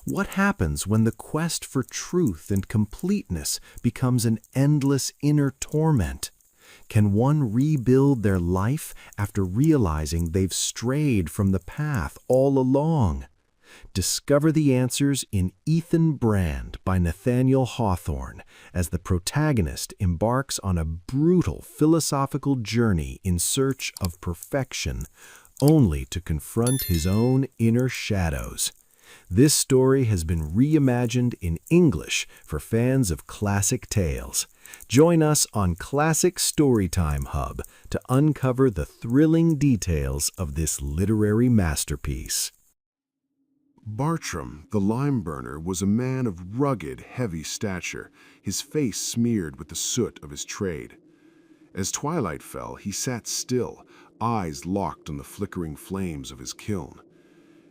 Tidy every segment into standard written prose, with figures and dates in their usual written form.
What happens when the quest for truth and completeness becomes an endless inner torment? Can one rebuild their life after realizing they've strayed from the path all along? Discover the answers in Ethan Brand by Nathaniel Hawthorne as the protagonist embarks on a brutal philosophical journey in search of perfection, only to confront his own inner shadows. This story has been reimagined in English for fans of classic tales. Join us on Classic Storytime Hub to uncover the thrilling details of this literary masterpiece. Bartram, the lime burner, was a man of rugged, heavy stature, his face smeared with the soot of his trade. As twilight fell, he sat still, eyes locked on the flickering flames of his kiln.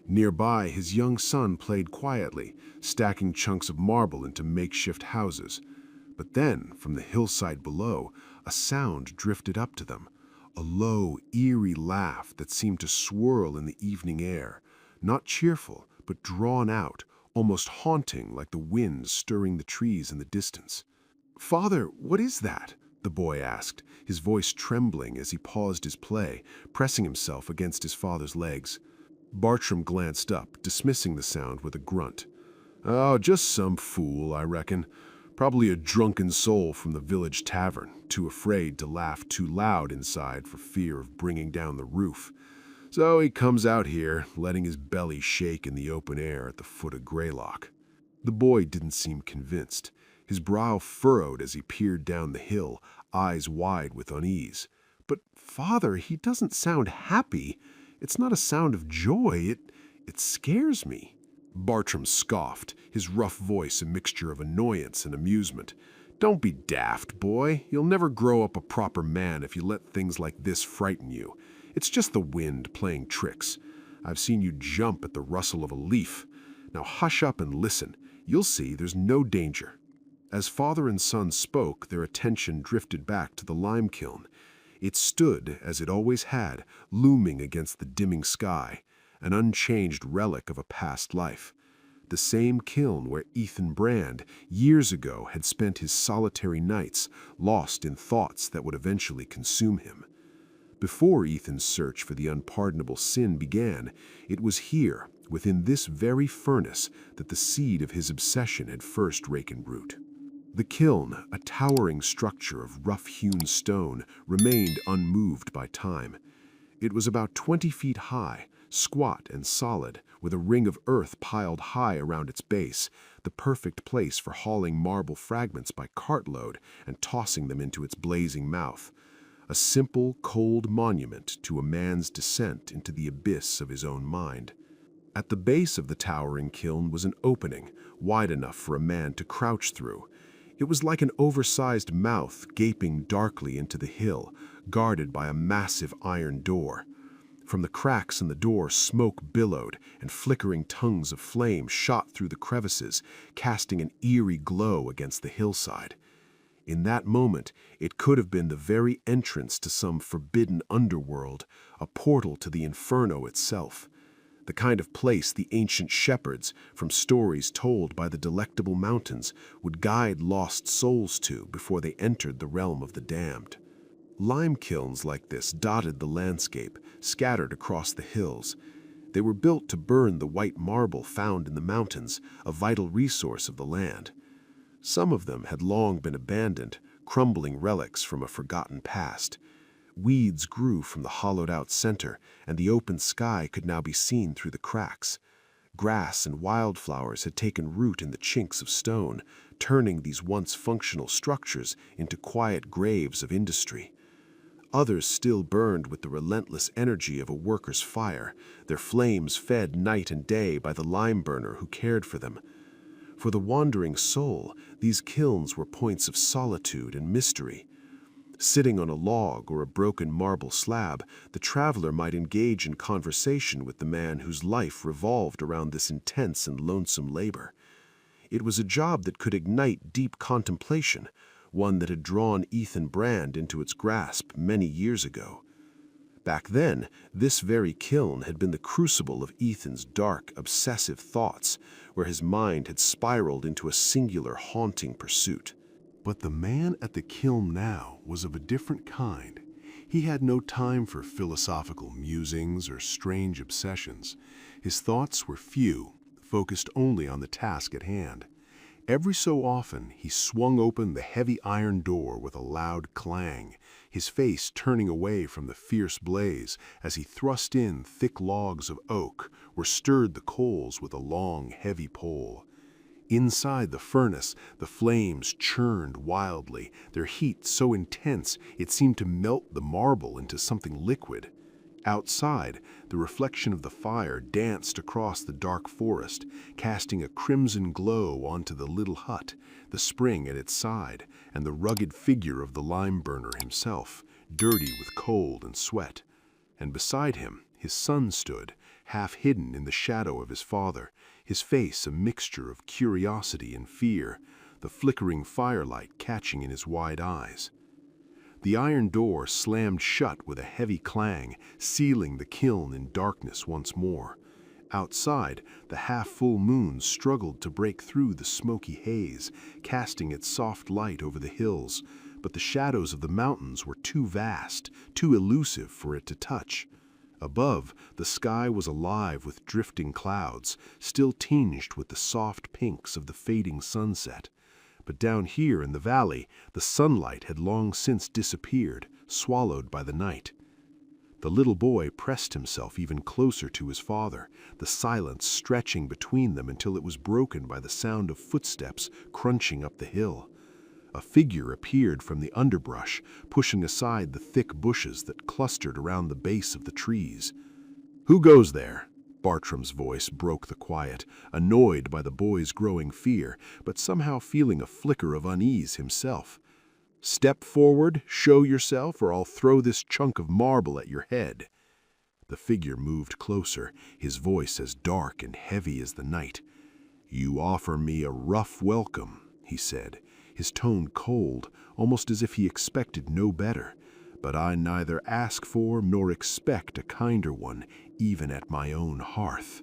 Nearby, his young son played quietly, stacking chunks of marble into makeshift houses. But then, from the hillside below, a sound drifted up to them, a low, eerie laugh that seemed to swirl in the evening air, not cheerful, but drawn out, almost haunting like the wind stirring the trees in the distance. "Father, what is that?" the boy asked, his voice trembling as he paused his play, pressing himself against his father's legs. Bartram glanced up, dismissing the sound with a grunt. "Oh, just some fool, I reckon. Probably a drunken soul from the village tavern, too afraid to laugh too loud inside for fear of bringing down the roof. So he comes out here, letting his belly shake in the open air at the foot of Greylock." The boy didn't seem convinced. His brow furrowed as he peered down the hill, eyes wide with unease. "But, Father, he doesn't sound happy. It's not a sound of joy. It scares me." Bartram scoffed, his rough voice a mixture of annoyance and amusement. "Don't be daft, boy. You'll never grow up a proper man if you let things like this frighten you. It's just the wind playing tricks. I've seen you jump at the rustle of a leaf. Now hush up and listen. You'll see there's no danger." As father and son spoke, their attention drifted back to the lime kiln. It stood, as it always had, looming against the dimming sky, an unchanged relic of a past life. The same kiln where Ethan Brand, years ago, had spent his solitary nights, lost in thoughts that would eventually consume him. Before Ethan's search for the unpardonable sin began, it was here, within this very furnace, that the seed of his obsession had first taken root. The kiln, a towering structure of rough-hewn stone, remained unmoved by time. It was about 20 feet high, squat and solid, with a ring of earth piled high around its base, the perfect place for hauling marble fragments by cartload and tossing them into its blazing mouth. A simple, cold monument to a man's descent into the abyss of his own mind. At the base of the towering kiln was an opening, wide enough for a man to crouch through. It was like an oversized mouth gaping darkly into the hill, guarded by a massive iron door. From the cracks in the door, smoke billowed, and flickering tongues of flame shot through the crevices, casting an eerie glow against the hillside. In that moment, it could have been the very entrance to some forbidden underworld, a portal to the inferno itself. The kind of place the ancient shepherds, from stories told by the Delectable Mountains, would guide lost souls to before they entered the realm of the damned. Lime kilns like this dotted the landscape, scattered across the hills. They were built to burn the white marble found in the mountains, a vital resource of the land. Some of them had long been abandoned, crumbling relics from a forgotten past. Weeds grew from the hollowed-out center, and the open sky could now be seen through the cracks. Grass and wildflowers had taken root in the chinks of stone, turning these once functional structures into quiet graves of industry. Others still burned with the relentless energy of a worker's fire, their flames fed night and day by the lime burner who cared for them. For the wandering soul, these kilns were points of solitude and mystery. Sitting on a log or a broken marble slab, the traveler might engage in conversation with the man whose life revolved around this intense and lonesome labor. It was a job that could ignite deep contemplation, one that had drawn Ethan Brand into its grasp many years ago. Back then, this very kiln had been the crucible of Ethan's dark, obsessive thoughts, where his mind had spiraled into a singular, haunting pursuit. But the man at the kiln now was of a different kind. He had no time for philosophical musings or strange obsessions. His thoughts were few, focused only on the task at hand. Every so often, he swung open the heavy iron door with a loud clang, his face turning away from the fierce blaze as he thrust in thick logs of oak or stirred the coals with a long, heavy pole. Inside the furnace, the flames churned wildly, their heat so intense it seemed to melt the marble into something liquid. Outside, the reflection of the fire danced across the dark forest, casting a crimson glow onto the little hut, the spring at its side, and the rugged figure of the lime burner himself, dirty with cold and sweat. And beside him, his son stood, half hidden in the shadow of his father, his face a mixture of curiosity and fear, the flickering firelight catching in his wide eyes. The iron door slammed shut with a heavy clang, sealing the kiln in darkness once more. Outside, the half-full moon struggled to break through the smoky haze, casting its soft light over the hills, but the shadows of the mountains were too vast, too elusive for it to touch. Above, the sky was alive with drifting clouds, still tinged with the soft pinks of the fading sunset. But down here in the valley, the sunlight had long since disappeared, swallowed by the night. The little boy pressed himself even closer to his father, the silence stretching between them until it was broken by the sound of footsteps crunching up the hill. A figure appeared from the underbrush, pushing aside the thick bushes that clustered around the base of the trees. "Who goes there?" Bartram's voice broke the quiet, annoyed by the boy's growing fear, but somehow feeling a flicker of unease himself. "Step forward, show yourself, or I'll throw this chunk of marble at your head." The figure moved closer, his voice as dark and heavy as the night. "You offer me a rough welcome," he said, his tone cold, almost as if he expected no better. "But I neither ask for nor expect a kinder one, even at my own hearth."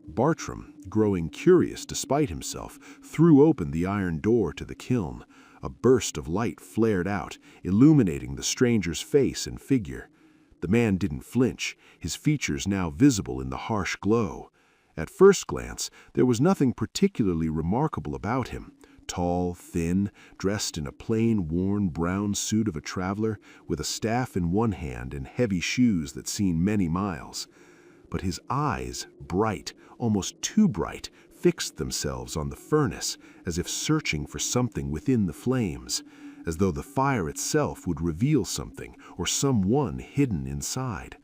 Bartram, growing curious despite himself, threw open the iron door to the kiln. A burst of light flared out, illuminating the stranger's face and figure. The man didn't flinch, his features now visible in the harsh glow. At first glance, there was nothing particularly remarkable about him. Tall, thin, dressed in a plain, worn brown suit of a traveler, with a staff in one hand and heavy shoes that seen many miles. But his eyes, bright, almost too bright, fixed themselves on the furnace, as if searching for something within the flames, as though the fire itself would reveal something or someone hidden inside.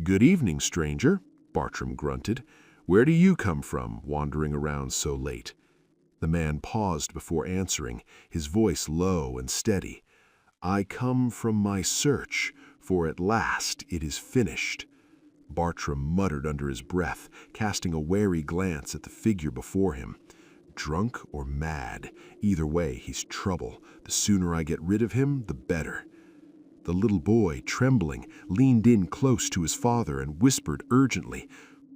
"Good evening, stranger," Bartram grunted. "Where do you come from, wandering around so late?" The man paused before answering, his voice low and steady. "I come from my search, for at last it is finished." Bartram muttered under his breath, casting a wary glance at the figure before him. "Drunk or mad, either way he's trouble. The sooner I get rid of him, the better." The little boy, trembling, leaned in close to his father and whispered urgently,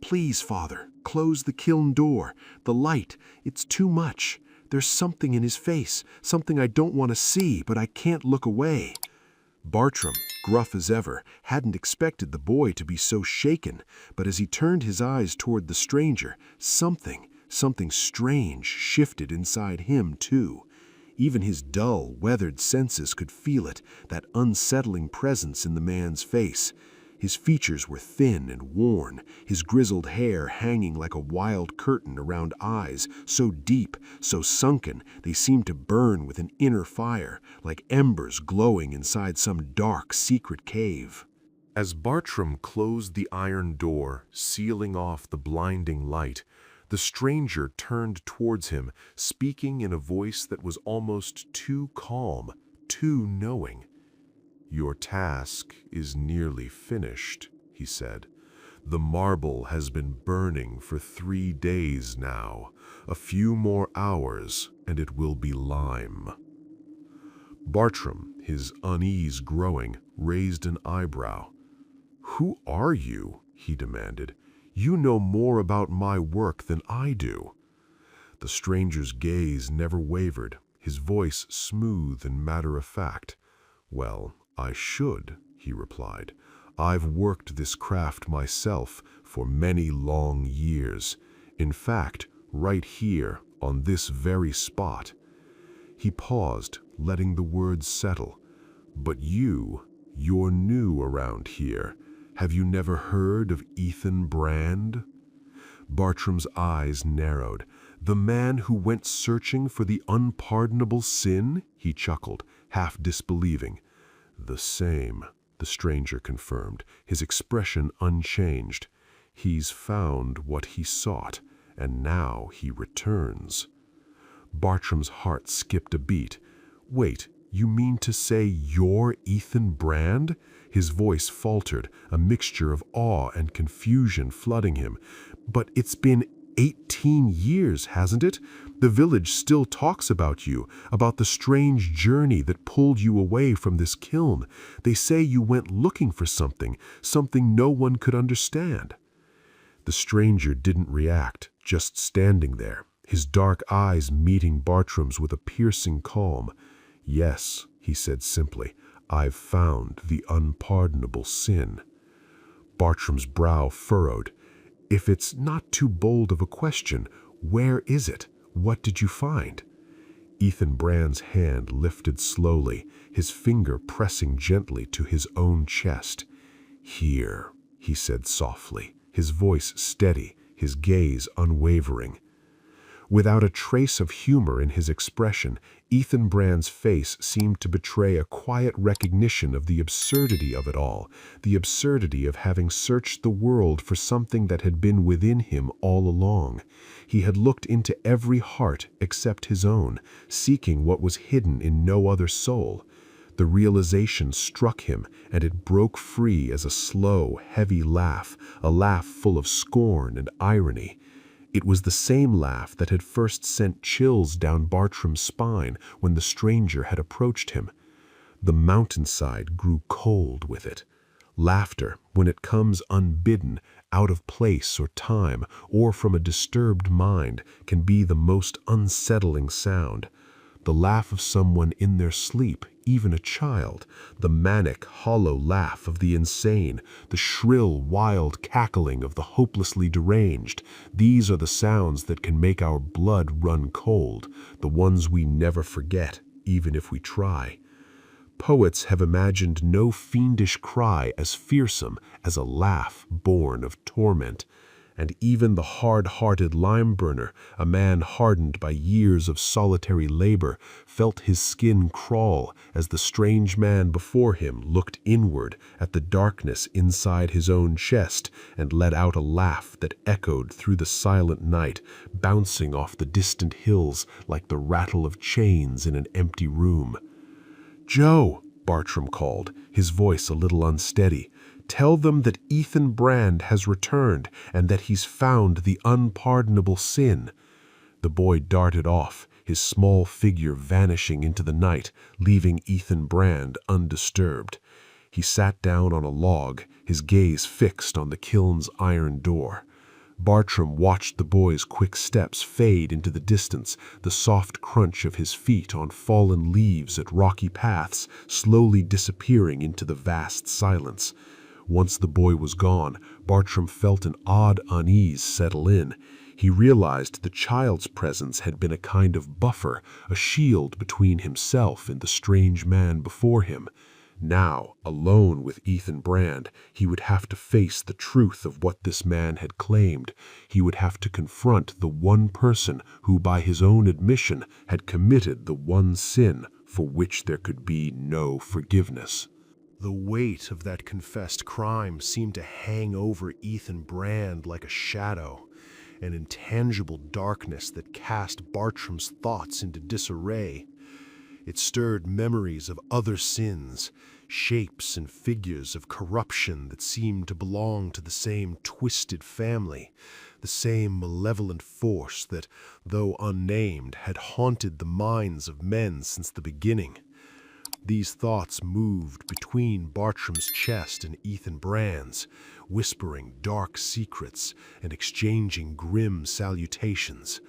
"Please, father, close the kiln door. The light, it's too much. There's something in his face, something I don't want to see, but I can't look away." Bartram, gruff as ever, hadn't expected the boy to be so shaken, but as he turned his eyes toward the stranger, something strange shifted inside him too. Even his dull, weathered senses could feel it, that unsettling presence in the man's face. His features were thin and worn, his grizzled hair hanging like a wild curtain around eyes so deep, so sunken, they seemed to burn with an inner fire, like embers glowing inside some dark, secret cave. As Bartram closed the iron door, sealing off the blinding light, the stranger turned towards him, speaking in a voice that was almost too calm, too knowing. "Your task is nearly finished," he said. "The marble has been burning for 3 days now. A few more hours, and it will be lime." Bartram, his unease growing, raised an eyebrow. "Who are you?" he demanded. "You know more about my work than I do." The stranger's gaze never wavered, his voice smooth and matter-of-fact. "Well, I should," he replied. "I've worked this craft myself for many long years. In fact, right here, on this very spot." He paused, letting the words settle. "But you're new around here. Have you never heard of Ethan Brand?" Bartram's eyes narrowed. "The man who went searching for the unpardonable sin?" he chuckled, half disbelieving. "The same," the stranger confirmed, his expression unchanged. "He's found what he sought, and now he returns." Bartram's heart skipped a beat. "Wait, you mean to say you're Ethan Brand?" His voice faltered, a mixture of awe and confusion flooding him. "But it's been 18 years, hasn't it? The village still talks about you, about the strange journey that pulled you away from this kiln. They say you went looking for something no one could understand." The stranger didn't react, just standing there, his dark eyes meeting Bartram's with a piercing calm. "Yes," he said simply, "I've found the unpardonable sin." Bartram's brow furrowed. "If it's not too bold of a question, where is it? What did you find?" Ethan Brand's hand lifted slowly, his finger pressing gently to his own chest. "Here," he said softly, his voice steady, his gaze unwavering. Without a trace of humor in his expression, Ethan Brand's face seemed to betray a quiet recognition of the absurdity of it all, the absurdity of having searched the world for something that had been within him all along. He had looked into every heart except his own, seeking what was hidden in no other soul. The realization struck him, and it broke free as a slow, heavy laugh, a laugh full of scorn and irony. It was the same laugh that had first sent chills down Bartram's spine when the stranger had approached him. The mountainside grew cold with it. Laughter, when it comes unbidden, out of place or time, or from a disturbed mind, can be the most unsettling sound. The laugh of someone in their sleep, even a child, the manic, hollow laugh of the insane, the shrill, wild cackling of the hopelessly deranged. These are the sounds that can make our blood run cold, the ones we never forget, even if we try. Poets have imagined no fiendish cry as fearsome as a laugh born of torment. And even the hard-hearted lime-burner, a man hardened by years of solitary labor, felt his skin crawl as the strange man before him looked inward at the darkness inside his own chest and let out a laugh that echoed through the silent night, bouncing off the distant hills like the rattle of chains in an empty room. "Joe," Bartram called, his voice a little unsteady, "tell them that Ethan Brand has returned and that he's found the unpardonable sin." The boy darted off, his small figure vanishing into the night, leaving Ethan Brand undisturbed. He sat down on a log, his gaze fixed on the kiln's iron door. Bartram watched the boy's quick steps fade into the distance, the soft crunch of his feet on fallen leaves at rocky paths, slowly disappearing into the vast silence. Once the boy was gone, Bartram felt an odd unease settle in. He realized the child's presence had been a kind of buffer, a shield between himself and the strange man before him. Now, alone with Ethan Brand, he would have to face the truth of what this man had claimed. He would have to confront the one person who, by his own admission, had committed the one sin for which there could be no forgiveness. The weight of that confessed crime seemed to hang over Ethan Brand like a shadow, an intangible darkness that cast Bartram's thoughts into disarray. It stirred memories of other sins, shapes and figures of corruption that seemed to belong to the same twisted family, the same malevolent force that, though unnamed, had haunted the minds of men since the beginning. These thoughts moved between Bartram's chest and Ethan Brand's, whispering dark secrets and exchanging grim salutations.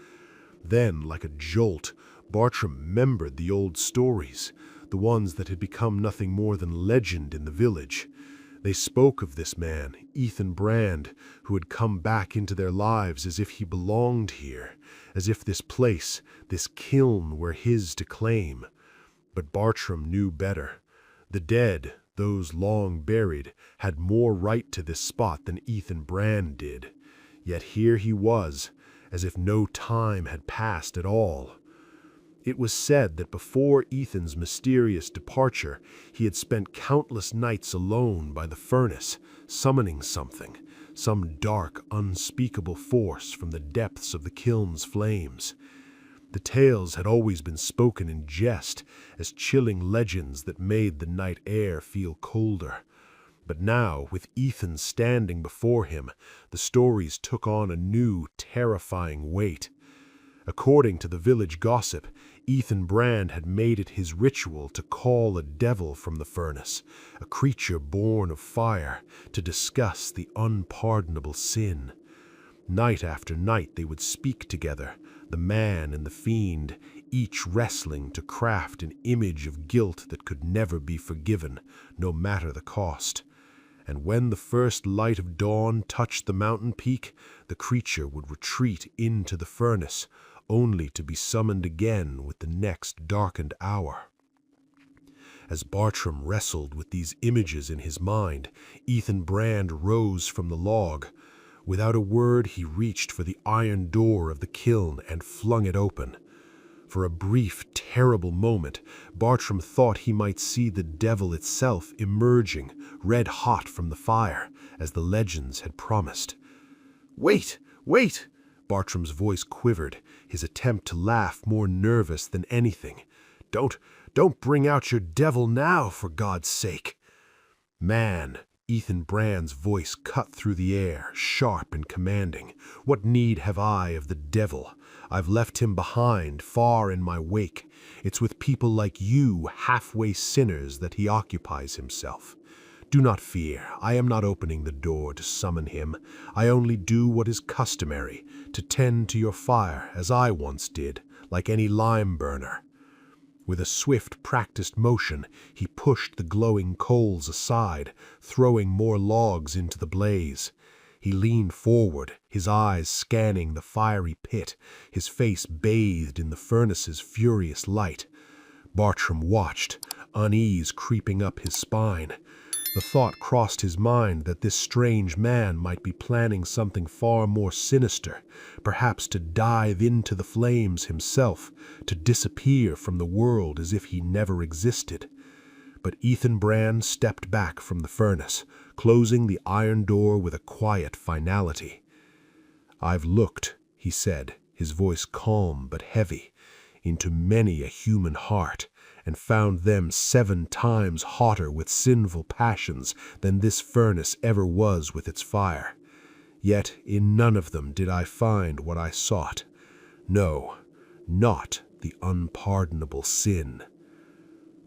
Then, like a jolt, Bartram remembered the old stories, the ones that had become nothing more than legend in the village. They spoke of this man, Ethan Brand, who had come back into their lives as if he belonged here, as if this place, this kiln, were his to claim. But Bartram knew better. The dead, those long buried, had more right to this spot than Ethan Brand did. Yet here he was, as if no time had passed at all. It was said that before Ethan's mysterious departure, he had spent countless nights alone by the furnace, summoning something, some dark, unspeakable force from the depths of the kiln's flames. The tales had always been spoken in jest, as chilling legends that made the night air feel colder. But now, with Ethan standing before him, the stories took on a new, terrifying weight. According to the village gossip, Ethan Brand had made it his ritual to call a devil from the furnace, a creature born of fire, to discuss the unpardonable sin. Night after night they would speak together, the man and the fiend, each wrestling to craft an image of guilt that could never be forgiven, no matter the cost. And when the first light of dawn touched the mountain peak, the creature would retreat into the furnace, only to be summoned again with the next darkened hour. As Bartram wrestled with these images in his mind, Ethan Brand rose from the log. Without a word, he reached for the iron door of the kiln and flung it open. For a brief, terrible moment, Bartram thought he might see the devil itself emerging, red-hot from the fire, as the legends had promised. "Wait! Wait!" Bartram's voice quivered, his attempt to laugh more nervous than anything. Don't bring out your devil now, for God's sake." "Man," Ethan Brand's voice cut through the air, sharp and commanding. "What need have I of the devil? I've left him behind, far in my wake. It's with people like you, halfway sinners, that he occupies himself. Do not fear, I am not opening the door to summon him. I only do what is customary, to tend to your fire, as I once did, like any lime burner." With a swift, practiced motion, he pushed the glowing coals aside, throwing more logs into the blaze. He leaned forward, his eyes scanning the fiery pit, his face bathed in the furnace's furious light. Bartram watched, unease creeping up his spine. The thought crossed his mind that this strange man might be planning something far more sinister, perhaps to dive into the flames himself, to disappear from the world as if he never existed. But Ethan Brand stepped back from the furnace, closing the iron door with a quiet finality. "I've looked," he said, his voice calm but heavy, "into many a human heart, and found them 7 times hotter with sinful passions than this furnace ever was with its fire. Yet in none of them did I find what I sought. No, not the unpardonable sin."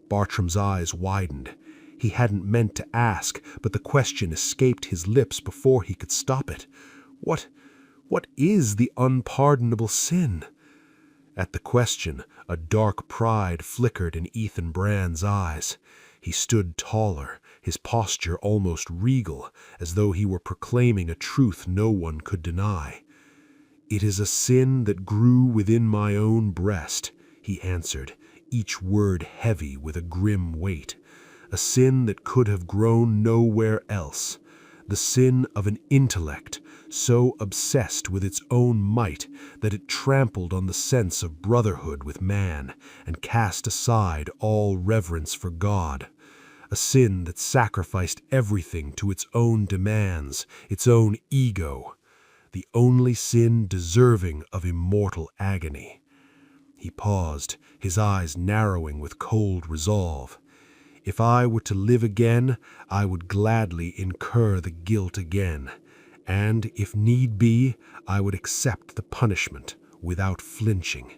Bartram's eyes widened. He hadn't meant to ask, but the question escaped his lips before he could stop it. What is the unpardonable sin? At the question, a dark pride flickered in Ethan Brand's eyes. He stood taller, his posture almost regal, as though he were proclaiming a truth no one could deny. "It is a sin that grew within my own breast," he answered, each word heavy with a grim weight. "A sin that could have grown nowhere else. The sin of an intellect so obsessed with its own might that it trampled on the sense of brotherhood with man and cast aside all reverence for God. A sin that sacrificed everything to its own demands, its own ego. The only sin deserving of immortal agony." He paused, his eyes narrowing with cold resolve. "If I were to live again, I would gladly incur the guilt again, and, if need be, I would accept the punishment without flinching."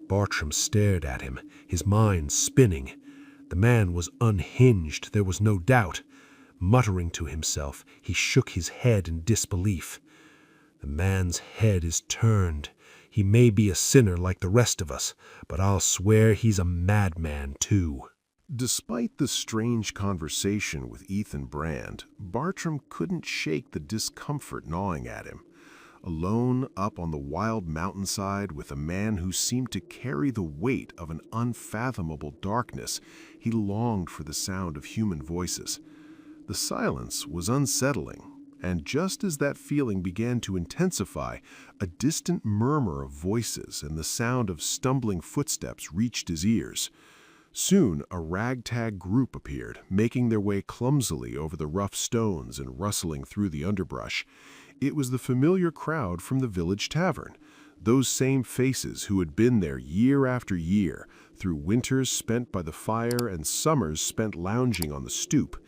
Bartram stared at him, his mind spinning. The man was unhinged, there was no doubt. Muttering to himself, he shook his head in disbelief. The man's head is turned. He may be a sinner like the rest of us, but I'll swear he's a madman too. Despite the strange conversation with Ethan Brand, Bartram couldn't shake the discomfort gnawing at him. Alone up on the wild mountainside with a man who seemed to carry the weight of an unfathomable darkness, he longed for the sound of human voices. The silence was unsettling, and just as that feeling began to intensify, a distant murmur of voices and the sound of stumbling footsteps reached his ears. Soon a ragtag group appeared, making their way clumsily over the rough stones and rustling through the underbrush. It was the familiar crowd from the village tavern, those same faces who had been there year after year, through winters spent by the fire and summers spent lounging on the stoop.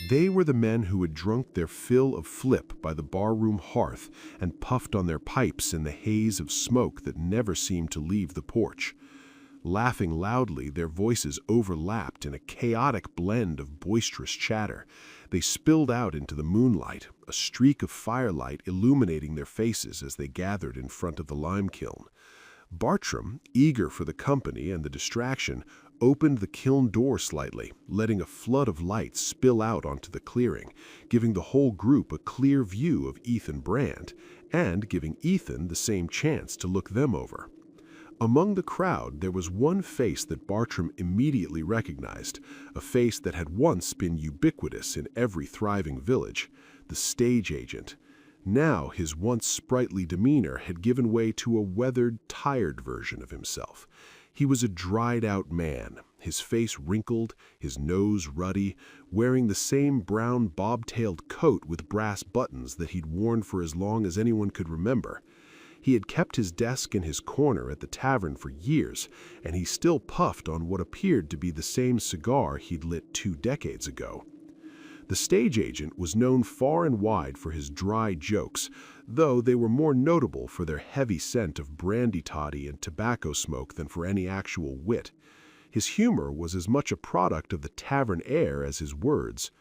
They were the men who had drunk their fill of flip by the barroom hearth and puffed on their pipes in the haze of smoke that never seemed to leave the porch. Laughing loudly, their voices overlapped in a chaotic blend of boisterous chatter. They spilled out into the moonlight, a streak of firelight illuminating their faces as they gathered in front of the lime kiln. Bartram, eager for the company and the distraction, opened the kiln door slightly, letting a flood of light spill out onto the clearing, giving the whole group a clear view of Ethan Brand, and giving Ethan the same chance to look them over. Among the crowd, there was one face that Bartram immediately recognized, a face that had once been ubiquitous in every thriving village, the stage agent. Now his once sprightly demeanor had given way to a weathered, tired version of himself. He was a dried-out man, his face wrinkled, his nose ruddy, wearing the same brown bob-tailed coat with brass buttons that he'd worn for as long as anyone could remember. He had kept his desk in his corner at the tavern for years, and he still puffed on what appeared to be the same cigar he'd lit 2 decades ago. The stage agent was known far and wide for his dry jokes, though they were more notable for their heavy scent of brandy toddy and tobacco smoke than for any actual wit. His humor was as much a product of the tavern air as his words.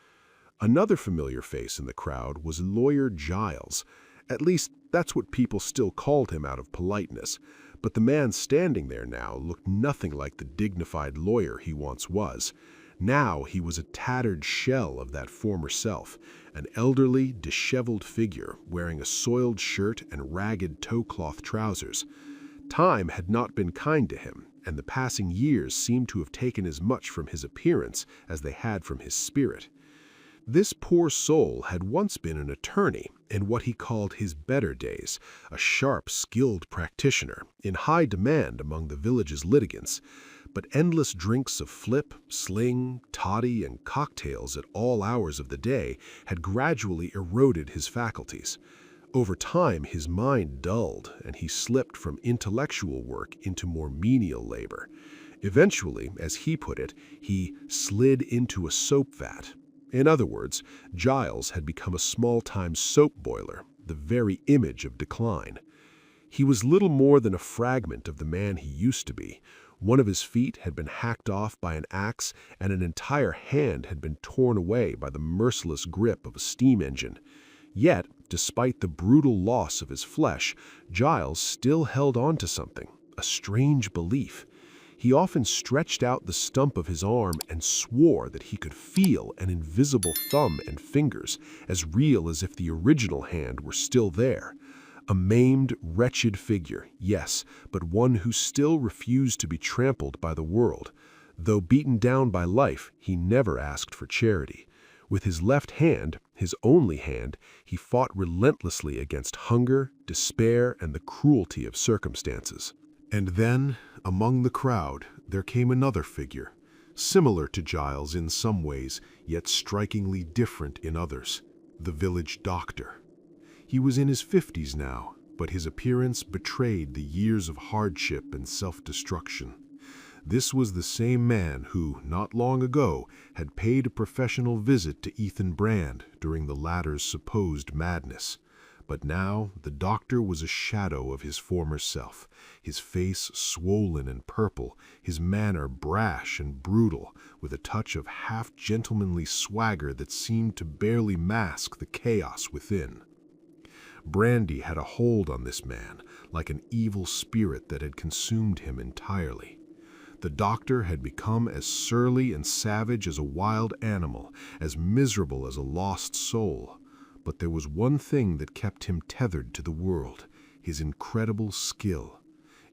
Another familiar face in the crowd was Lawyer Giles. At least, that's what people still called him out of politeness, but the man standing there now looked nothing like the dignified lawyer he once was. Now he was a tattered shell of that former self, an elderly, disheveled figure wearing a soiled shirt and ragged toe-cloth trousers. Time had not been kind to him, and the passing years seemed to have taken as much from his appearance as they had from his spirit. This poor soul had once been an attorney in what he called his better days, a sharp, skilled practitioner, in high demand among the village's litigants. But endless drinks of flip, sling, toddy, and cocktails at all hours of the day had gradually eroded his faculties. Over time, his mind dulled, and he slipped from intellectual work into more menial labor. Eventually, as he put it, he slid into a soap vat. In other words, Giles had become a small-time soap boiler, the very image of decline. He was little more than a fragment of the man he used to be. One of his feet had been hacked off by an axe, and an entire hand had been torn away by the merciless grip of a steam engine. Yet, despite the brutal loss of his flesh, Giles still held on to something, a strange belief. He often stretched out the stump of his arm and swore that he could feel an invisible thumb and fingers, as real as if the original hand were still there. A maimed, wretched figure, yes, but one who still refused to be trampled by the world. Though beaten down by life, he never asked for charity. With his left hand, his only hand, he fought relentlessly against hunger, despair, and the cruelty of circumstances. And then, among the crowd, there came another figure, similar to Giles in some ways, yet strikingly different in others, the village doctor. He was in his 50s now, but his appearance betrayed the years of hardship and self-destruction. This was the same man who, not long ago, had paid a professional visit to Ethan Brand during the latter's supposed madness. But now the doctor was a shadow of his former self, his face swollen and purple, his manner brash and brutal, with a touch of half-gentlemanly swagger that seemed to barely mask the chaos within. Brandy had a hold on this man, like an evil spirit that had consumed him entirely. The doctor had become as surly and savage as a wild animal, as miserable as a lost soul. But there was one thing that kept him tethered to the world: his incredible skill.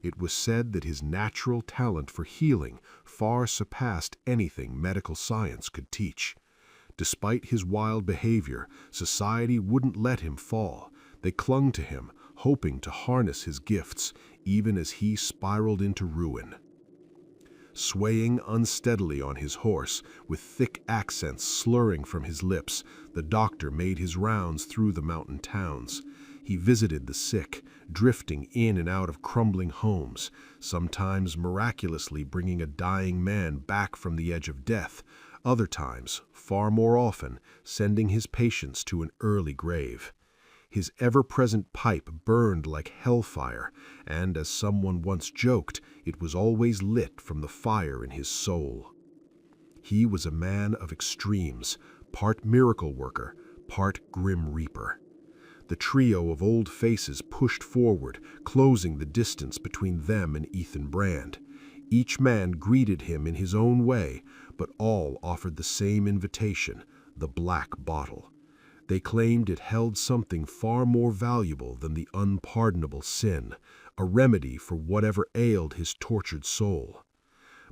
It was said that his natural talent for healing far surpassed anything medical science could teach. Despite his wild behavior, society wouldn't let him fall. They clung to him, hoping to harness his gifts, even as he spiraled into ruin. Swaying unsteadily on his horse, with thick accents slurring from his lips, the doctor made his rounds through the mountain towns. He visited the sick, drifting in and out of crumbling homes, sometimes miraculously bringing a dying man back from the edge of death, other times, far more often, sending his patients to an early grave. His ever-present pipe burned like hellfire, and, as someone once joked, it was always lit from the fire in his soul. He was a man of extremes, part miracle worker, part grim reaper. The trio of old faces pushed forward, closing the distance between them and Ethan Brand. Each man greeted him in his own way, but all offered the same invitation: the black bottle. They claimed it held something far more valuable than the unpardonable sin, a remedy for whatever ailed his tortured soul.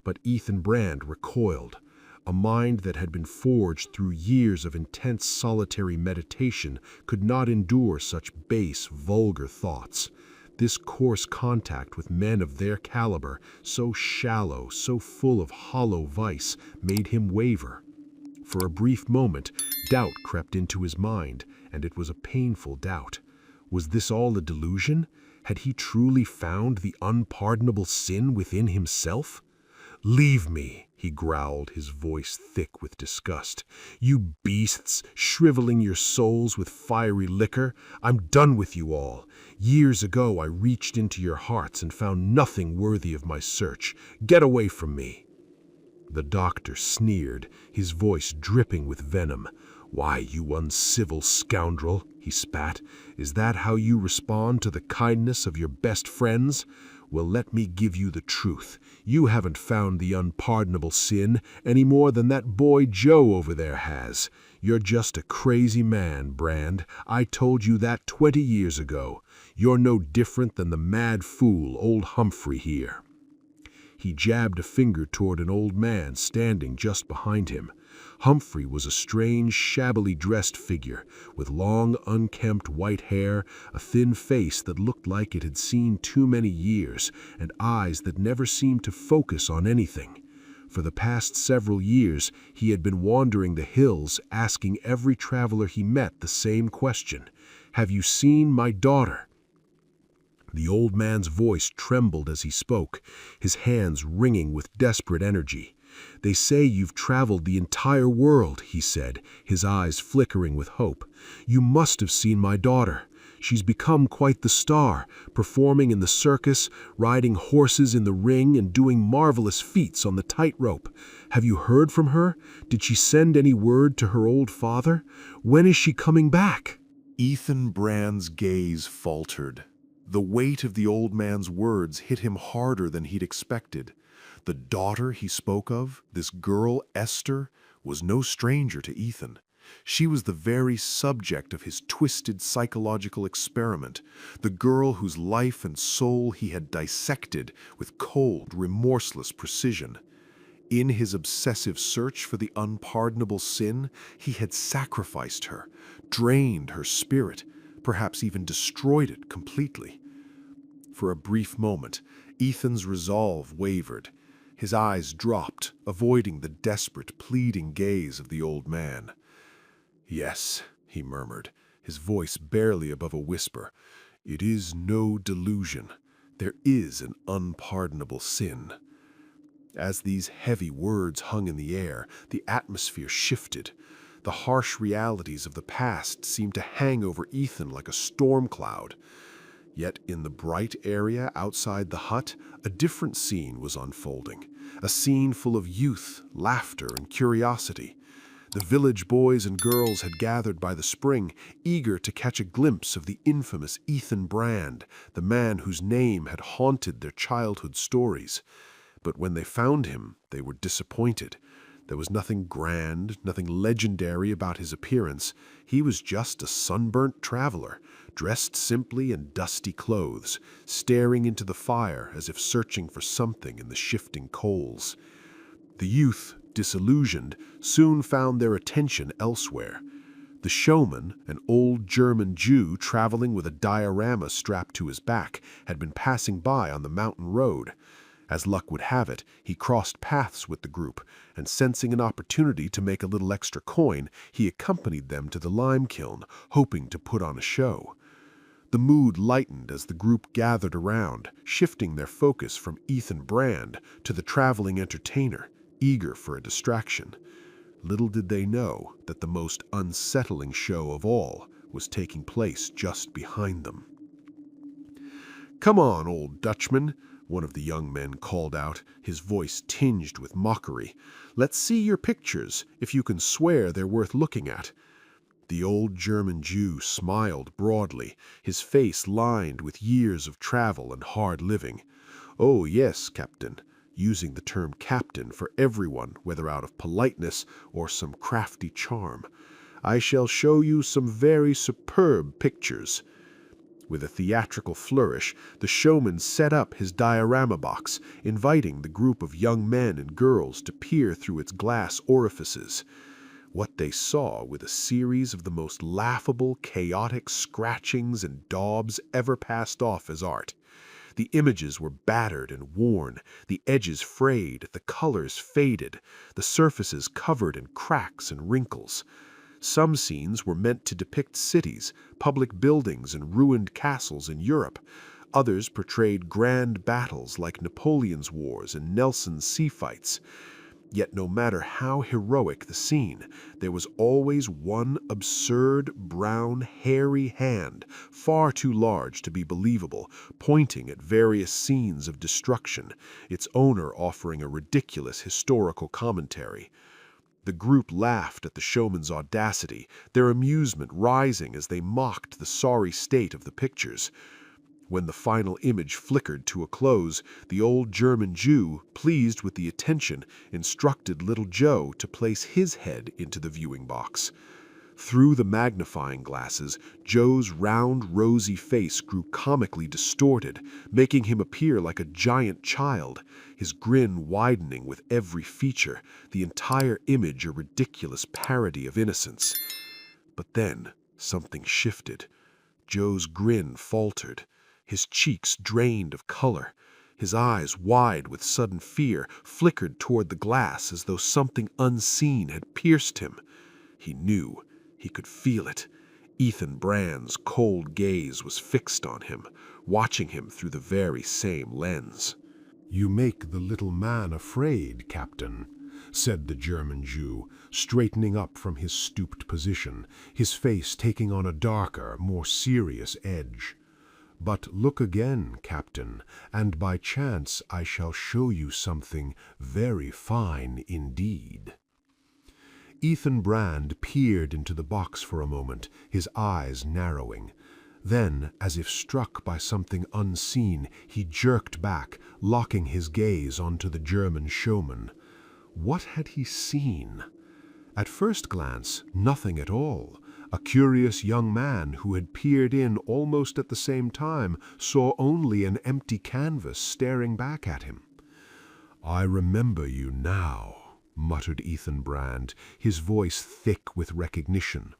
But Ethan Brand recoiled. A mind that had been forged through years of intense solitary meditation could not endure such base, vulgar thoughts. This coarse contact with men of their caliber, so shallow, so full of hollow vice, made him waver. For a brief moment, doubt crept into his mind, and it was a painful doubt. Was this all a delusion? Had he truly found the unpardonable sin within himself? "Leave me," he growled, his voice thick with disgust. "You beasts, shriveling your souls with fiery liquor. I'm done with you all. Years ago I reached into your hearts and found nothing worthy of my search. Get away from me." The doctor sneered, his voice dripping with venom. "Why, you uncivil scoundrel," he spat, "is that how you respond to the kindness of your best friends? Well, let me give you the truth. You haven't found the unpardonable sin any more than that boy Joe over there has. You're just a crazy man, Brand. I told you that 20 years ago. You're no different than the mad fool, old Humphrey here." He jabbed a finger toward an old man standing just behind him. Humphrey was a strange, shabbily dressed figure, with long, unkempt white hair, a thin face that looked like it had seen too many years, and eyes that never seemed to focus on anything. For the past several years, he had been wandering the hills, asking every traveler he met the same question: "Have you seen my daughter?" The old man's voice trembled as he spoke, his hands wringing with desperate energy. "They say you've traveled the entire world," he said, his eyes flickering with hope. "You must have seen my daughter. She's become quite the star, performing in the circus, riding horses in the ring, and doing marvelous feats on the tightrope. Have you heard from her? Did she send any word to her old father? When is she coming back?" Ethan Brand's gaze faltered. The weight of the old man's words hit him harder than he'd expected. The daughter he spoke of, this girl Esther, was no stranger to Ethan. She was the very subject of his twisted psychological experiment, the girl whose life and soul he had dissected with cold, remorseless precision. In his obsessive search for the unpardonable sin, he had sacrificed her, drained her spirit, perhaps even destroyed it completely. For a brief moment, Ethan's resolve wavered. His eyes dropped, avoiding the desperate, pleading gaze of the old man. "Yes," he murmured, his voice barely above a whisper, "it is no delusion. There is an unpardonable sin." As these heavy words hung in the air, the atmosphere shifted. The harsh realities of the past seemed to hang over Ethan like a storm cloud. Yet in the bright area outside the hut, a different scene was unfolding, a scene full of youth, laughter, and curiosity. The village boys and girls had gathered by the spring, eager to catch a glimpse of the infamous Ethan Brand, the man whose name had haunted their childhood stories. But when they found him, they were disappointed. There was nothing grand, nothing legendary about his appearance. He was just a sunburnt traveler, dressed simply in dusty clothes, staring into the fire as if searching for something in the shifting coals. The youth, disillusioned, soon found their attention elsewhere. The showman, an old German Jew traveling with a diorama strapped to his back, had been passing by on the mountain road. As luck would have it, he crossed paths with the group, and sensing an opportunity to make a little extra coin, he accompanied them to the lime kiln, hoping to put on a show. The mood lightened as the group gathered around, shifting their focus from Ethan Brand to the traveling entertainer, eager for a distraction. Little did they know that the most unsettling show of all was taking place just behind them. "Come on, old Dutchman," one of the young men called out, his voice tinged with mockery. "Let's see your pictures, if you can swear they're worth looking at." The old German Jew smiled broadly, his face lined with years of travel and hard living. "Oh, yes, Captain," using the term captain for everyone, whether out of politeness or some crafty charm. "I shall show you some very superb pictures." With a theatrical flourish, the showman set up his diorama box, inviting the group of young men and girls to peer through its glass orifices. What they saw was a series of the most laughable, chaotic scratchings and daubs ever passed off as art. The images were battered and worn, the edges frayed, the colors faded, the surfaces covered in cracks and wrinkles. Some scenes were meant to depict cities, public buildings, and ruined castles in Europe. Others portrayed grand battles like Napoleon's wars and Nelson's sea fights. Yet no matter how heroic the scene, there was always one absurd, brown, hairy hand, far too large to be believable, pointing at various scenes of destruction, its owner offering a ridiculous historical commentary. The group laughed at the showman's audacity, their amusement rising as they mocked the sorry state of the pictures. When the final image flickered to a close, the old German Jew, pleased with the attention, instructed little Joe to place his head into the viewing box. Through the magnifying glasses, Joe's round, rosy face grew comically distorted, making him appear like a giant child, his grin widening with every feature, the entire image a ridiculous parody of innocence. But then something shifted. Joe's grin faltered. His cheeks drained of color. His eyes, wide with sudden fear, flickered toward the glass as though something unseen had pierced him. He knew. He could feel it. Ethan Brand's cold gaze was fixed on him, watching him through the very same lens. "You make the little man afraid, Captain," said the German Jew, straightening up from his stooped position, his face taking on a darker, more serious edge. "But look again, Captain, and by chance I shall show you something very fine indeed." Ethan Brand peered into the box for a moment, his eyes narrowing. Then, as if struck by something unseen, he jerked back, locking his gaze onto the German showman. What had he seen? At first glance, nothing at all. A curious young man who had peered in almost at the same time saw only an empty canvas staring back at him. "I remember you now," muttered Ethan Brand, his voice thick with recognition.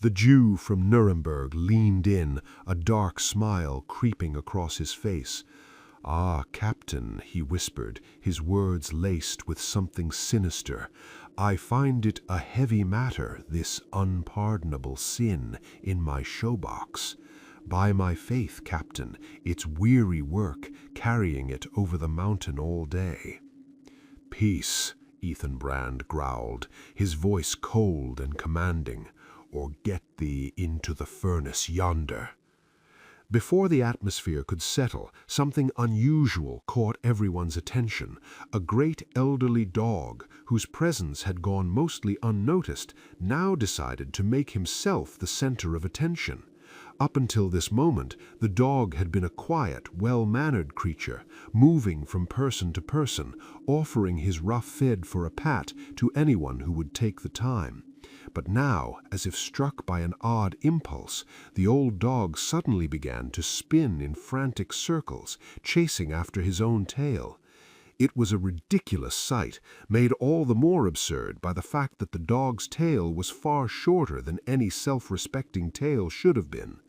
The Jew from Nuremberg leaned in, a dark smile creeping across his face. "Ah, Captain," he whispered, his words laced with something sinister, "I find it a heavy matter, this unpardonable sin in my showbox. By my faith, Captain, it's weary work carrying it over the mountain all day." "Peace," Ethan Brand growled, his voice cold and commanding, "or get thee into the furnace yonder." Before the atmosphere could settle, something unusual caught everyone's attention. A great elderly dog, whose presence had gone mostly unnoticed, now decided to make himself the center of attention. Up until this moment, the dog had been a quiet, well-mannered creature, moving from person to person, offering his rough fed for a pat to anyone who would take the time. But now, as if struck by an odd impulse, the old dog suddenly began to spin in frantic circles, chasing after his own tail. It was a ridiculous sight, made all the more absurd by the fact that the dog's tail was far shorter than any self-respecting tail should have been.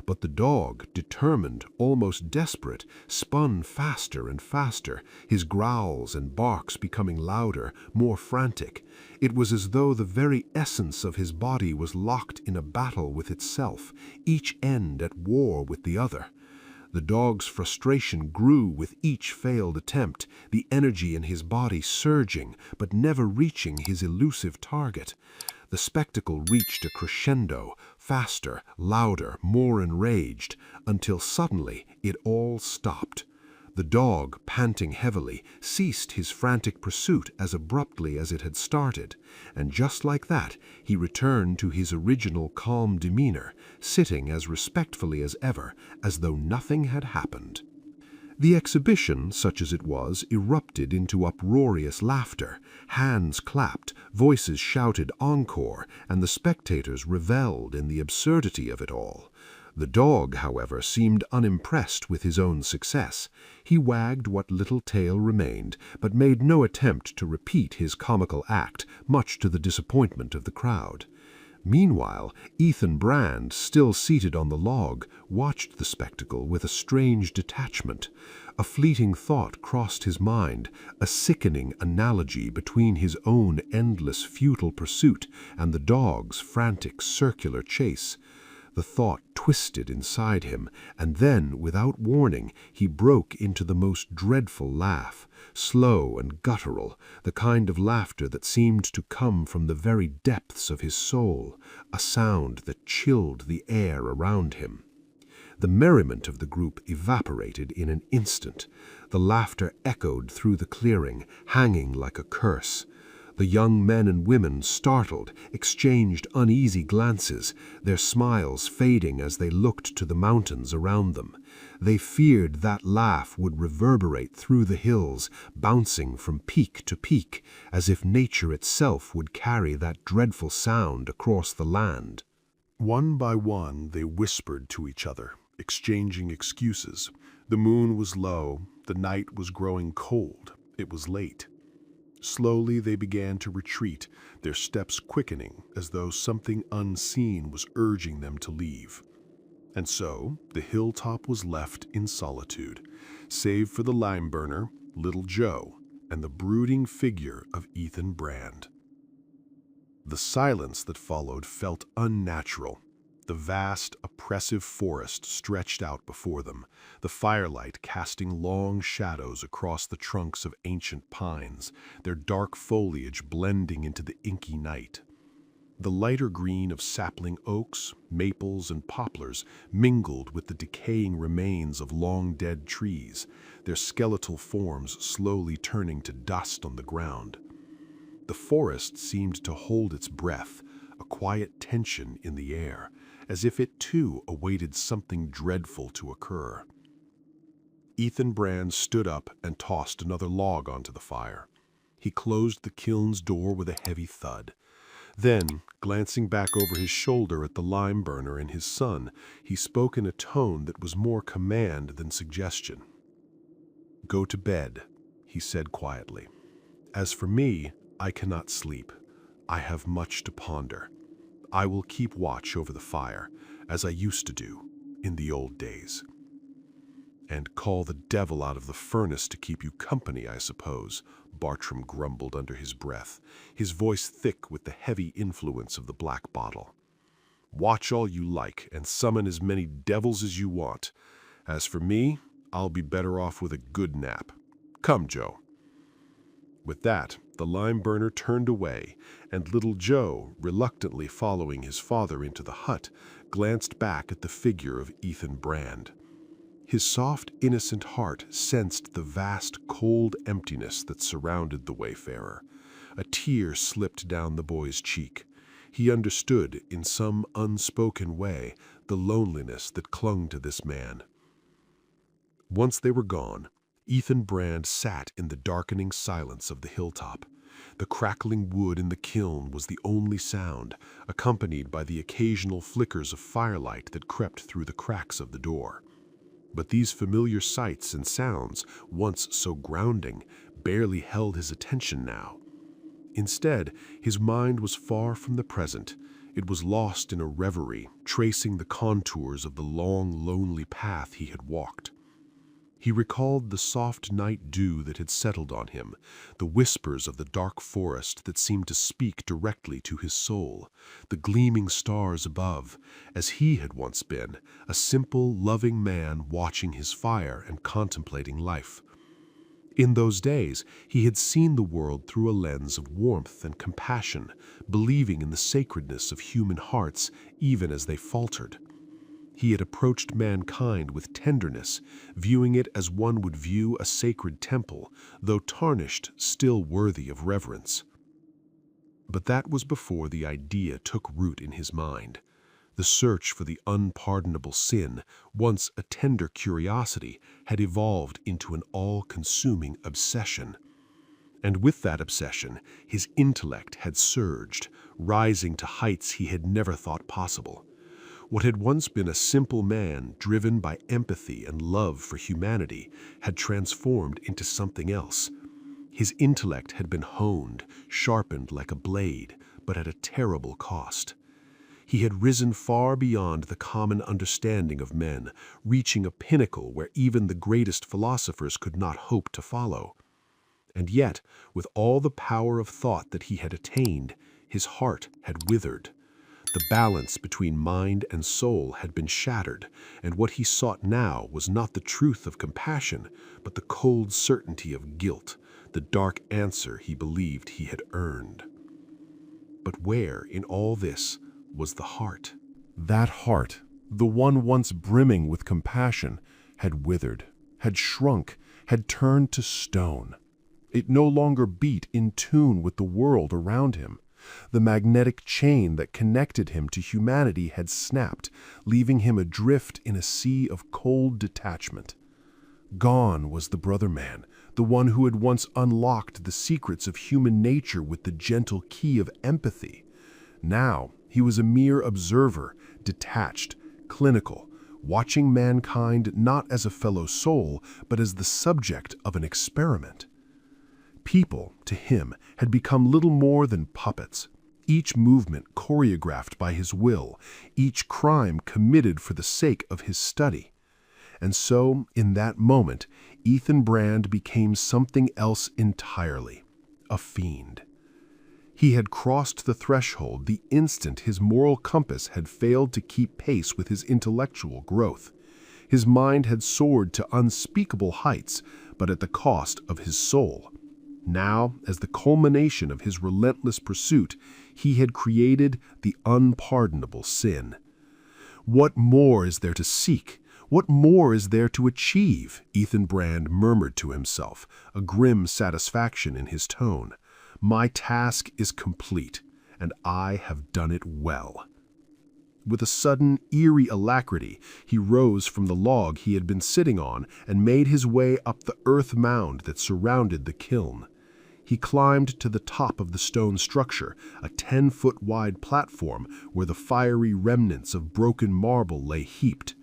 But the dog, determined, almost desperate, spun faster and faster, his growls and barks becoming louder, more frantic. It was as though the very essence of his body was locked in a battle with itself, each end at war with the other. The dog's frustration grew with each failed attempt, the energy in his body surging, but never reaching his elusive target. The spectacle reached a crescendo, faster, louder, more enraged, until suddenly it all stopped. The dog, panting heavily, ceased his frantic pursuit as abruptly as it had started, and just like that, he returned to his original calm demeanor, sitting as respectfully as ever, as though nothing had happened. The exhibition, such as it was, erupted into uproarious laughter. Hands clapped, voices shouted encore, and the spectators revelled in the absurdity of it all. The dog, however, seemed unimpressed with his own success. He wagged what little tail remained, but made no attempt to repeat his comical act, much to the disappointment of the crowd. Meanwhile, Ethan Brand, still seated on the log, watched the spectacle with a strange detachment. A fleeting thought crossed his mind, a sickening analogy between his own endless futile pursuit and the dog's frantic circular chase. The thought twisted inside him, and then, without warning, he broke into the most dreadful laugh, slow and guttural, the kind of laughter that seemed to come from the very depths of his soul, a sound that chilled the air around him. The merriment of the group evaporated in an instant. The laughter echoed through the clearing, hanging like a curse. The young men and women, startled, exchanged uneasy glances, their smiles fading as they looked to the mountains around them. They feared that laugh would reverberate through the hills, bouncing from peak to peak, as if nature itself would carry that dreadful sound across the land. One by one they whispered to each other, exchanging excuses. The moon was low, the night was growing cold, it was late. Slowly they began to retreat, their steps quickening as though something unseen was urging them to leave. And so the hilltop was left in solitude, save for the lime burner, little Joe, and the brooding figure of Ethan Brand. The silence that followed felt unnatural. The vast, oppressive forest stretched out before them, the firelight casting long shadows across the trunks of ancient pines, their dark foliage blending into the inky night. The lighter green of sapling oaks, maples, and poplars mingled with the decaying remains of long-dead trees, their skeletal forms slowly turning to dust on the ground. The forest seemed to hold its breath, a quiet tension in the air, as if it too awaited something dreadful to occur. Ethan Brand stood up and tossed another log onto the fire. He closed the kiln's door with a heavy thud. Then, glancing back over his shoulder at the lime burner and his son, he spoke in a tone that was more command than suggestion. "Go to bed," he said quietly. "As for me, I cannot sleep. I have much to ponder. I will keep watch over the fire, as I used to do in the old days." "And call the devil out of the furnace to keep you company, I suppose," Bartram grumbled under his breath, his voice thick with the heavy influence of the black bottle. "Watch all you like, and summon as many devils as you want. As for me, I'll be better off with a good nap. Come, Joe." With that, The lime burner turned away, and little Joe, reluctantly following his father into the hut, glanced back at the figure of Ethan Brand. His soft, innocent heart sensed the vast, cold emptiness that surrounded the wayfarer. A tear slipped down the boy's cheek. He understood, in some unspoken way, the loneliness that clung to this man. Once they were gone, Ethan Brand sat in the darkening silence of the hilltop. The crackling wood in the kiln was the only sound, accompanied by the occasional flickers of firelight that crept through the cracks of the door. But these familiar sights and sounds, once so grounding, barely held his attention now. Instead, his mind was far from the present. It was lost in a reverie, tracing the contours of the long, lonely path he had walked. He recalled the soft night dew that had settled on him, the whispers of the dark forest that seemed to speak directly to his soul, the gleaming stars above, as he had once been, a simple, loving man watching his fire and contemplating life. In those days, he had seen the world through a lens of warmth and compassion, believing in the sacredness of human hearts even as they faltered. He had approached mankind with tenderness, viewing it as one would view a sacred temple, though tarnished, still worthy of reverence. But that was before the idea took root in his mind. The search for the unpardonable sin, once a tender curiosity, had evolved into an all-consuming obsession. And with that obsession, his intellect had surged, rising to heights he had never thought possible. What had once been a simple man driven by empathy and love for humanity had transformed into something else. His intellect had been honed, sharpened like a blade, but at a terrible cost. He had risen far beyond the common understanding of men, reaching a pinnacle where even the greatest philosophers could not hope to follow. And yet, with all the power of thought that he had attained, his heart had withered. The balance between mind and soul had been shattered, and what he sought now was not the truth of compassion, but the cold certainty of guilt, the dark answer he believed he had earned. But where, in all this, was the heart? That heart, the one once brimming with compassion, had withered, had shrunk, had turned to stone. It no longer beat in tune with the world around him. The magnetic chain that connected him to humanity had snapped, leaving him adrift in a sea of cold detachment. Gone was the brother man, the one who had once unlocked the secrets of human nature with the gentle key of empathy. Now he was a mere observer, detached, clinical, watching mankind not as a fellow soul, but as the subject of an experiment. People, to him, had become little more than puppets, each movement choreographed by his will, each crime committed for the sake of his study. And so, in that moment, Ethan Brand became something else entirely, a fiend. He had crossed the threshold the instant his moral compass had failed to keep pace with his intellectual growth. His mind had soared to unspeakable heights, but at the cost of his soul. Now, as the culmination of his relentless pursuit, he had created the unpardonable sin. What more is there to seek? What more is there to achieve? Ethan Brand murmured to himself, a grim satisfaction in his tone. My task is complete, and I have done it well. With a sudden, eerie alacrity, he rose from the log he had been sitting on and made his way up the earth mound that surrounded the kiln. He climbed to the top of the stone structure, a 10-foot-wide platform where the fiery remnants of broken marble lay heaped.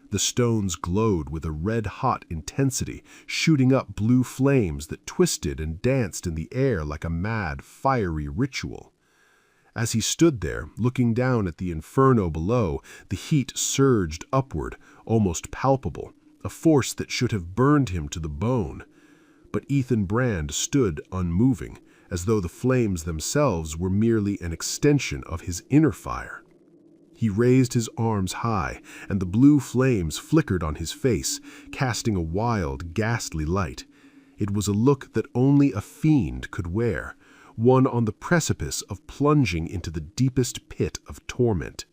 The stones glowed with a red-hot intensity, shooting up blue flames that twisted and danced in the air like a mad, fiery ritual. As he stood there, looking down at the inferno below, the heat surged upward, almost palpable, a force that should have burned him to the bone. But Ethan Brand stood unmoving, as though the flames themselves were merely an extension of his inner fire. He raised his arms high, and the blue flames flickered on his face, casting a wild, ghastly light. It was a look that only a fiend could wear, one on the precipice of plunging into the deepest pit of torment.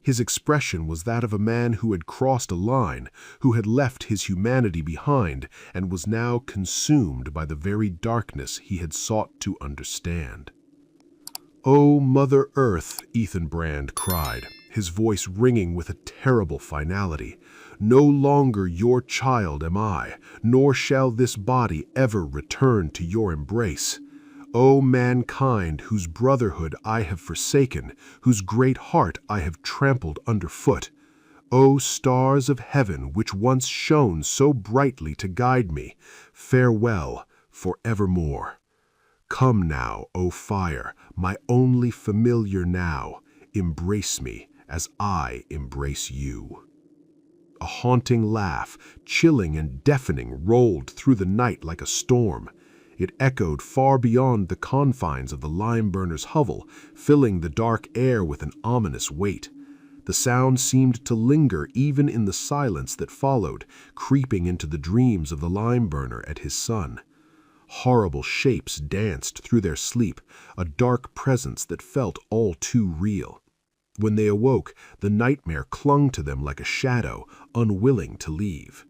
His expression was that of a man who had crossed a line, who had left his humanity behind, and was now consumed by the very darkness he had sought to understand. "O Mother Earth," Ethan Brand cried, his voice ringing with a terrible finality, "no longer your child am I, nor shall this body ever return to your embrace. O mankind, whose brotherhood I have forsaken, whose great heart I have trampled underfoot. O stars of heaven, which once shone so brightly to guide me, farewell for evermore. Come now, O fire, my only familiar now, embrace me as I embrace you." A haunting laugh, chilling and deafening, rolled through the night like a storm. It echoed far beyond the confines of the lime-burner's hovel, filling the dark air with an ominous weight. The sound seemed to linger even in the silence that followed, creeping into the dreams of the lime-burner and his son. Horrible shapes danced through their sleep, a dark presence that felt all too real. When they awoke, the nightmare clung to them like a shadow, unwilling to leave.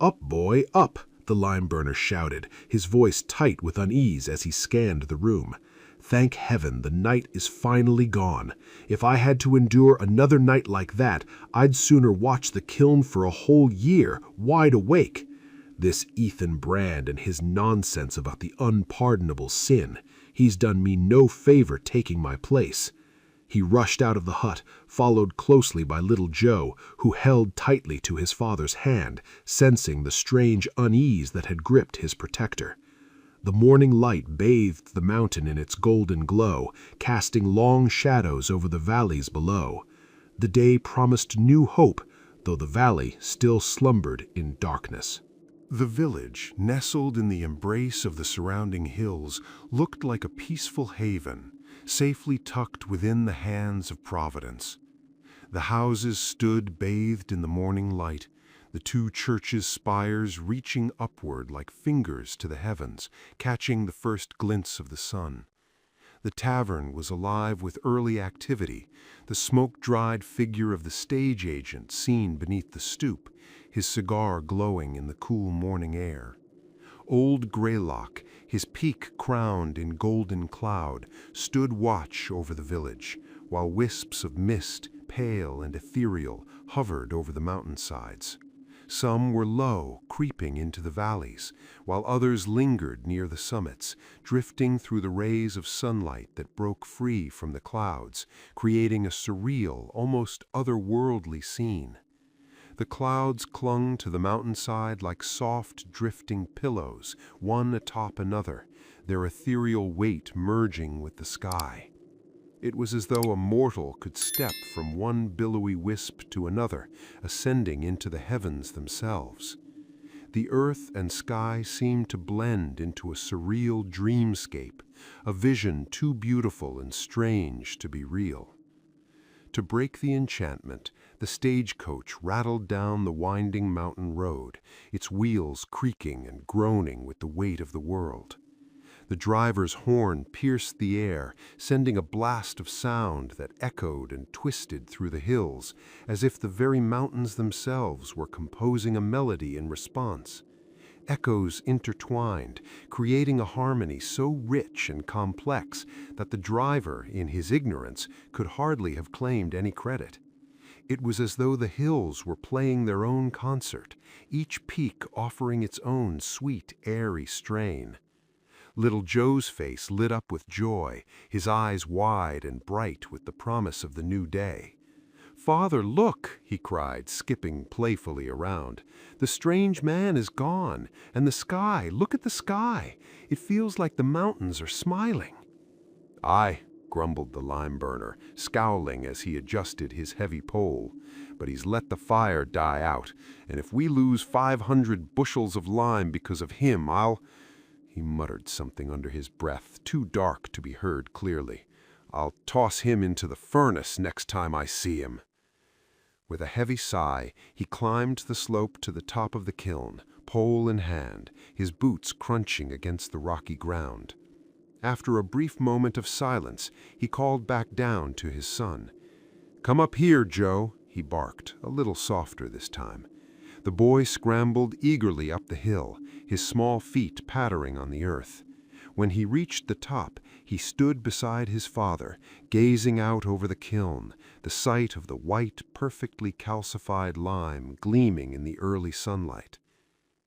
"Up, boy, up!" the lime-burner shouted, his voice tight with unease as he scanned the room. "Thank heaven the night is finally gone. If I had to endure another night like that, I'd sooner watch the kiln for a whole year, wide awake. This Ethan Brand and his nonsense about the unpardonable sin. He's done me no favor taking my place." He rushed out of the hut, followed closely by little Joe, who held tightly to his father's hand, sensing the strange unease that had gripped his protector. The morning light bathed the mountain in its golden glow, casting long shadows over the valleys below. The day promised new hope, though the valley still slumbered in darkness. The village, nestled in the embrace of the surrounding hills, looked like a peaceful haven, safely tucked within the hands of Providence. The houses stood bathed in the morning light, the two churches' spires reaching upward like fingers to the heavens, catching the first glints of the sun. The tavern was alive with early activity, the smoke-dried figure of the stage agent seen beneath the stoop, his cigar glowing in the cool morning air. Old Greylock, his peak crowned in golden cloud, stood watch over the village, while wisps of mist, pale and ethereal, hovered over the mountainsides. Some were low, creeping into the valleys, while others lingered near the summits, drifting through the rays of sunlight that broke free from the clouds, creating a surreal, almost otherworldly scene. The clouds clung to the mountainside like soft, drifting pillows, one atop another, their ethereal weight merging with the sky. It was as though a mortal could step from one billowy wisp to another, ascending into the heavens themselves. The earth and sky seemed to blend into a surreal dreamscape, a vision too beautiful and strange to be real. To break the enchantment, the stagecoach rattled down the winding mountain road, its wheels creaking and groaning with the weight of the world. The driver's horn pierced the air, sending a blast of sound that echoed and twisted through the hills, as if the very mountains themselves were composing a melody in response. Echoes intertwined, creating a harmony so rich and complex that the driver, in his ignorance, could hardly have claimed any credit. It was as though the hills were playing their own concert, each peak offering its own sweet, airy strain. Little Joe's face lit up with joy, his eyes wide and bright with the promise of the new day. "Father, look!" he cried, skipping playfully around. "The strange man is gone, and the sky, look at the sky! It feels like the mountains are smiling." "Aye," grumbled the lime-burner, scowling as he adjusted his heavy pole. "But he's let the fire die out, and if we lose 500 bushels of lime because of him, I'll—" He muttered something under his breath, too dark to be heard clearly. "I'll toss him into the furnace next time I see him." With a heavy sigh, he climbed the slope to the top of the kiln, pole in hand, his boots crunching against the rocky ground. After a brief moment of silence, he called back down to his son. "Come up here, Joe," he barked, a little softer this time. The boy scrambled eagerly up the hill, his small feet pattering on the earth. When he reached the top, he stood beside his father, gazing out over the kiln, the sight of the white, perfectly calcified lime gleaming in the early sunlight.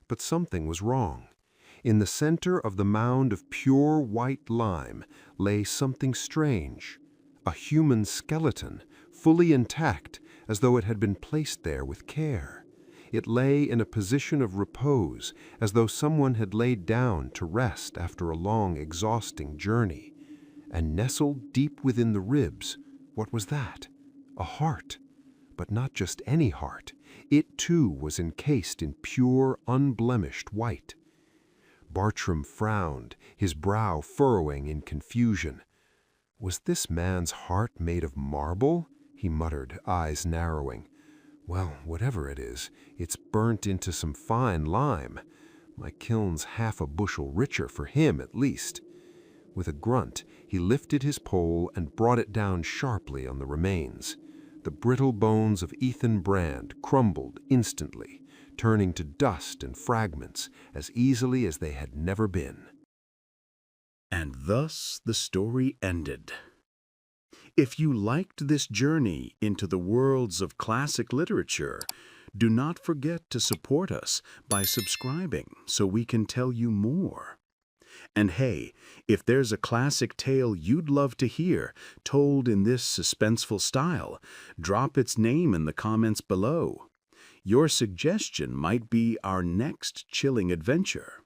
But something was wrong. In the center of the mound of pure white lime lay something strange, a human skeleton, fully intact, as though it had been placed there with care. It lay in a position of repose, as though someone had laid down to rest after a long, exhausting journey. And nestled deep within the ribs, what was that? A heart. But not just any heart. It, too, was encased in pure, unblemished white. Bartram frowned, his brow furrowing in confusion. "Was this man's heart made of marble?" he muttered, eyes narrowing. "Well, whatever it is, it's burnt into some fine lime. My kiln's half a bushel richer for him, at least." With a grunt, he lifted his pole and brought it down sharply on the remains. The brittle bones of Ethan Brand crumbled instantly, turning to dust and fragments as easily as they had never been. And thus the story ended. If you liked this journey into the worlds of classic literature, do not forget to support us by subscribing so we can tell you more. And hey, if there's a classic tale you'd love to hear told in this suspenseful style, drop its name in the comments below. Your suggestion might be our next chilling adventure.